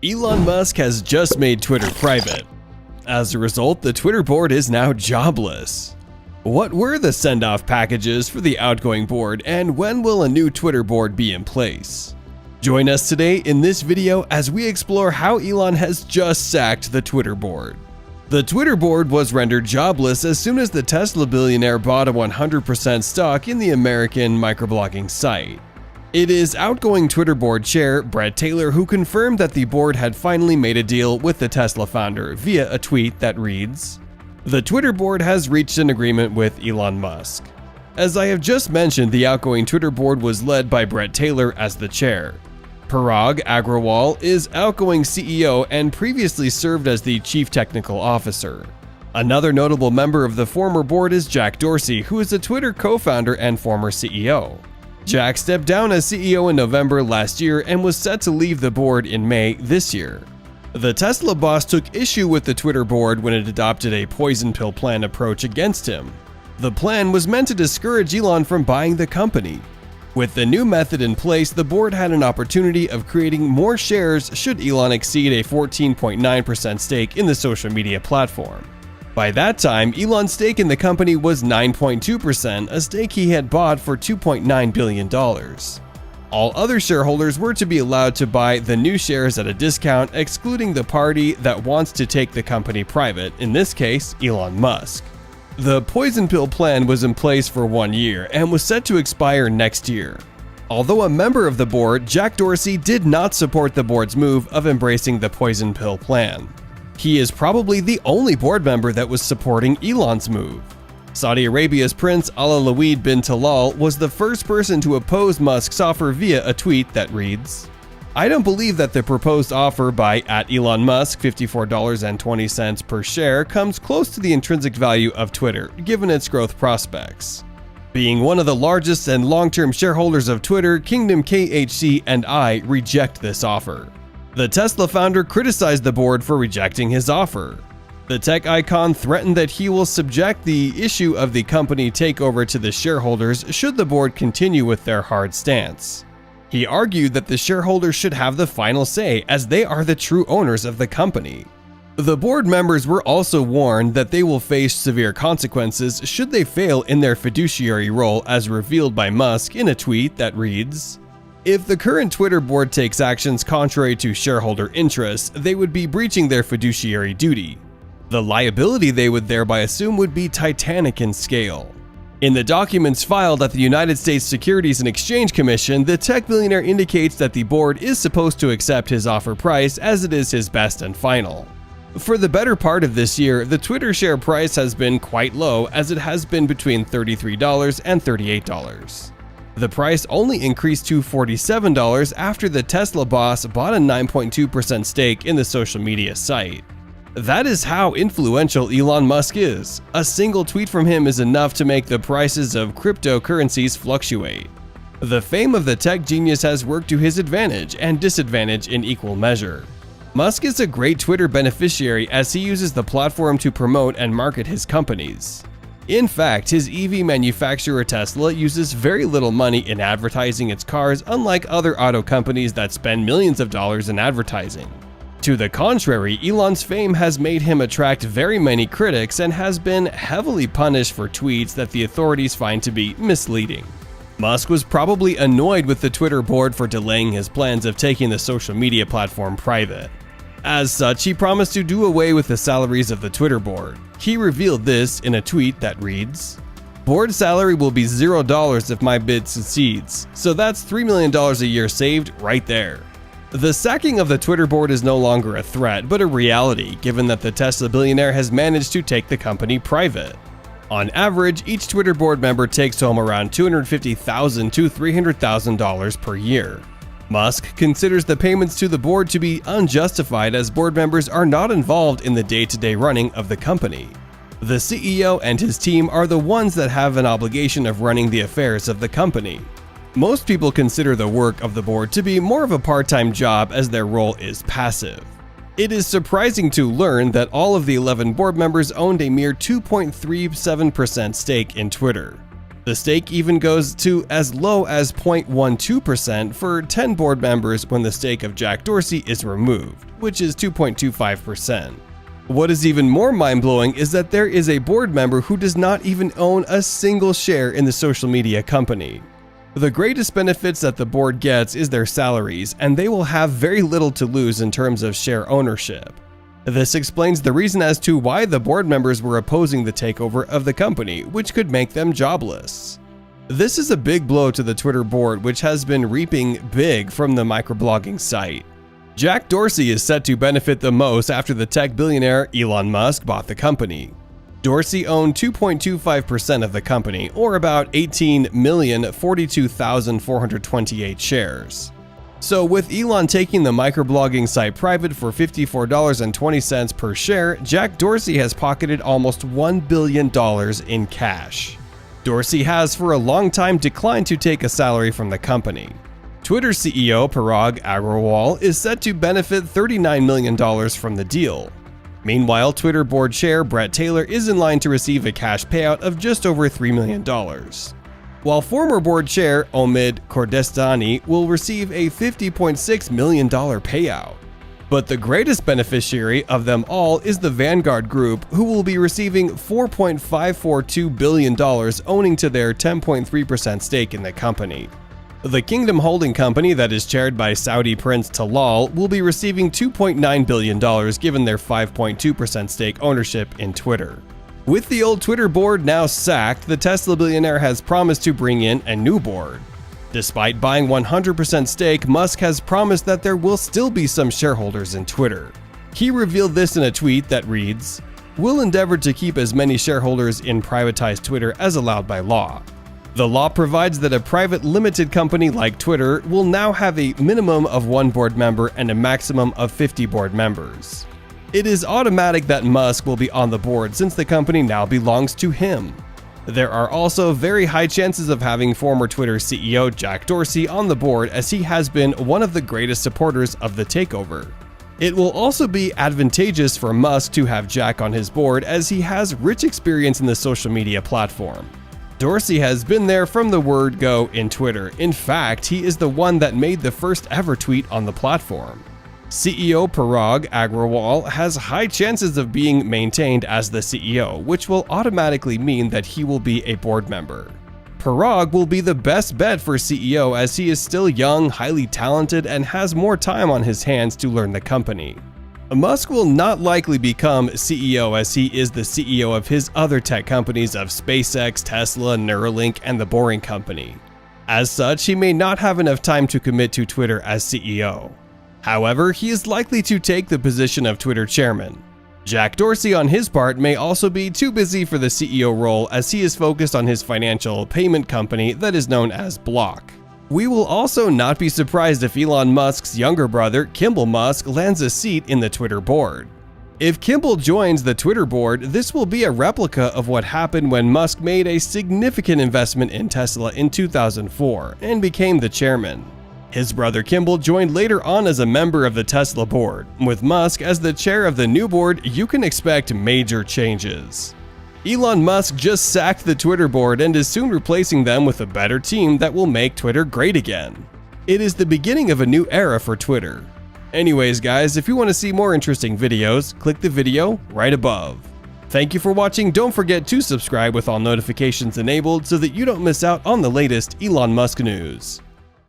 Elon Musk has just made Twitter private. As a result, the Twitter board is now jobless. What were the send-off packages for the outgoing board, and when will a new Twitter board be in place? Join us today in this video as we explore how Elon has just sacked the Twitter board. The Twitter board was rendered jobless as soon as the Tesla billionaire bought a 100% stock in the American microblogging site. It is outgoing Twitter board chair Bret Taylor who confirmed that the board had finally made a deal with the Tesla founder via a tweet that reads, "The Twitter board has reached an agreement with Elon Musk." As I have just mentioned, the outgoing Twitter board was led by Bret Taylor as the chair. Parag Agrawal is outgoing CEO and previously served as the chief technical officer. Another notable member of the former board is Jack Dorsey, who is a Twitter co-founder and former CEO. Jack stepped down as CEO in November last year and was set to leave the board in May this year. The Tesla boss took issue with the Twitter board when it adopted a poison pill plan approach against him. The plan was meant to discourage Elon from buying the company. With the new method in place, the board had an opportunity of creating more shares should Elon exceed a 14.9% stake in the social media platform. By that time, Elon's stake in the company was 9.2%, a stake he had bought for $2.9 billion. All other shareholders were to be allowed to buy the new shares at a discount, excluding the party that wants to take the company private, in this case, Elon Musk. The poison pill plan was in place for 1 year and was set to expire next year. Although a member of the board, Jack Dorsey did not support the board's move of embracing the poison pill plan. He is probably the only board member that was supporting Elon's move. Saudi Arabia's Prince Alalaweed bin Talal was the first person to oppose Musk's offer via a tweet that reads, "I don't believe that the proposed offer by @Elon Musk $54.20 per share comes close to the intrinsic value of Twitter, given its growth prospects. Being one of the largest and long-term shareholders of Twitter, Kingdom KHC and I reject this offer." The Tesla founder criticized the board for rejecting his offer. The tech icon threatened that he will subject the issue of the company takeover to the shareholders should the board continue with their hard stance. He argued that the shareholders should have the final say as they are the true owners of the company. The board members were also warned that they will face severe consequences should they fail in their fiduciary role as revealed by Musk in a tweet that reads, "If the current Twitter board takes actions contrary to shareholder interests, they would be breaching their fiduciary duty. The liability they would thereby assume would be titanic in scale." In the documents filed at the United States Securities and Exchange Commission, the tech billionaire indicates that the board is supposed to accept his offer price as it is his best and final. For the better part of this year, the Twitter share price has been quite low as it has been between $33 and $38. The price only increased to $47 after the Tesla boss bought a 9.2% stake in the social media site. That is how influential Elon Musk is. A single tweet from him is enough to make the prices of cryptocurrencies fluctuate. The fame of the tech genius has worked to his advantage and disadvantage in equal measure. Musk is a great Twitter beneficiary as he uses the platform to promote and market his companies. In fact, his EV manufacturer Tesla uses very little money in advertising its cars, unlike other auto companies that spend millions of dollars in advertising. To the contrary, Elon's fame has made him attract very many critics and has been heavily punished for tweets that the authorities find to be misleading. Musk was probably annoyed with the Twitter board for delaying his plans of taking the social media platform private. As such, he promised to do away with the salaries of the Twitter board. He revealed this in a tweet that reads, "Board salary will be $0 if my bid succeeds, so that's $3 million a year saved right there." The sacking of the Twitter board is no longer a threat, but a reality, given that the Tesla billionaire has managed to take the company private. On average, each Twitter board member takes home around $250,000 to $300,000 per year. Musk considers the payments to the board to be unjustified as board members are not involved in the day-to-day running of the company. The CEO and his team are the ones that have an obligation of running the affairs of the company. Most people consider the work of the board to be more of a part-time job as their role is passive. It is surprising to learn that all of the 11 board members owned a mere 2.37% stake in Twitter. The stake even goes to as low as 0.12% for 10 board members when the stake of Jack Dorsey is removed, which is 2.25%. What is even more mind-blowing is that there is a board member who does not even own a single share in the social media company. The greatest benefits that the board gets is their salaries, and they will have very little to lose in terms of share ownership. This explains the reason as to why the board members were opposing the takeover of the company, which could make them jobless. This is a big blow to the Twitter board, which has been reaping big from the microblogging site. Jack Dorsey is set to benefit the most after the tech billionaire Elon Musk bought the company. Dorsey owned 2.25% of the company, or about 18,042,428 shares. So with Elon taking the microblogging site private for $54.20 per share, Jack Dorsey has pocketed almost $1 billion in cash. Dorsey has for a long time declined to take a salary from the company. Twitter CEO Parag Agrawal is set to benefit $39 million from the deal. Meanwhile, Twitter board chair Brett Taylor is in line to receive a cash payout of just over $3 million. While former board chair Omid Kordestani will receive a $50.6 million payout. But the greatest beneficiary of them all is the Vanguard Group, who will be receiving $4.542 billion owing to their 10.3% stake in the company. The Kingdom Holding Company that is chaired by Saudi Prince Talal will be receiving $2.9 billion given their 5.2% stake ownership in Twitter. With the old Twitter board now sacked, the Tesla billionaire has promised to bring in a new board. Despite buying 100% stake, Musk has promised that there will still be some shareholders in Twitter. He revealed this in a tweet that reads, "We'll endeavor to keep as many shareholders in privatized Twitter as allowed by law. The law provides that a private limited company like Twitter will now have a minimum of 1 board member and a maximum of 50 board members. It is automatic that Musk will be on the board since the company now belongs to him. There are also very high chances of having former Twitter CEO Jack Dorsey on the board, as he has been one of the greatest supporters of the takeover. It will also be advantageous for Musk to have Jack on his board, as he has rich experience in the social media platform. Dorsey has been there from the word go in Twitter. In fact, he is the one that made the first ever tweet on the platform. CEO Parag Agrawal has high chances of being maintained as the CEO, which will automatically mean that he will be a board member. Parag will be the best bet for CEO, as he is still young, highly talented, and has more time on his hands to learn the company. Musk will not likely become CEO, as he is the CEO of his other tech companies of SpaceX, Tesla, Neuralink, and The Boring Company. As such, he may not have enough time to commit to Twitter as CEO. However, he is likely to take the position of Twitter chairman. Jack Dorsey, on his part, may also be too busy for the CEO role, as he is focused on his financial payment company that is known as Block. We will also not be surprised if Elon Musk's younger brother, Kimball Musk, lands a seat in the Twitter board. If Kimball joins the Twitter board, this will be a replica of what happened when Musk made a significant investment in Tesla in 2004 and became the chairman. His brother Kimball joined later on as a member of the Tesla board. With Musk as the chair of the new board, you can expect major changes. Elon Musk just sacked the Twitter board and is soon replacing them with a better team that will make Twitter great again. It is the beginning of a new era for Twitter. Anyways guys, if you want to see more interesting videos, click the video right above. Thank you for watching. Don't forget to subscribe with all notifications enabled so that you don't miss out on the latest Elon Musk news.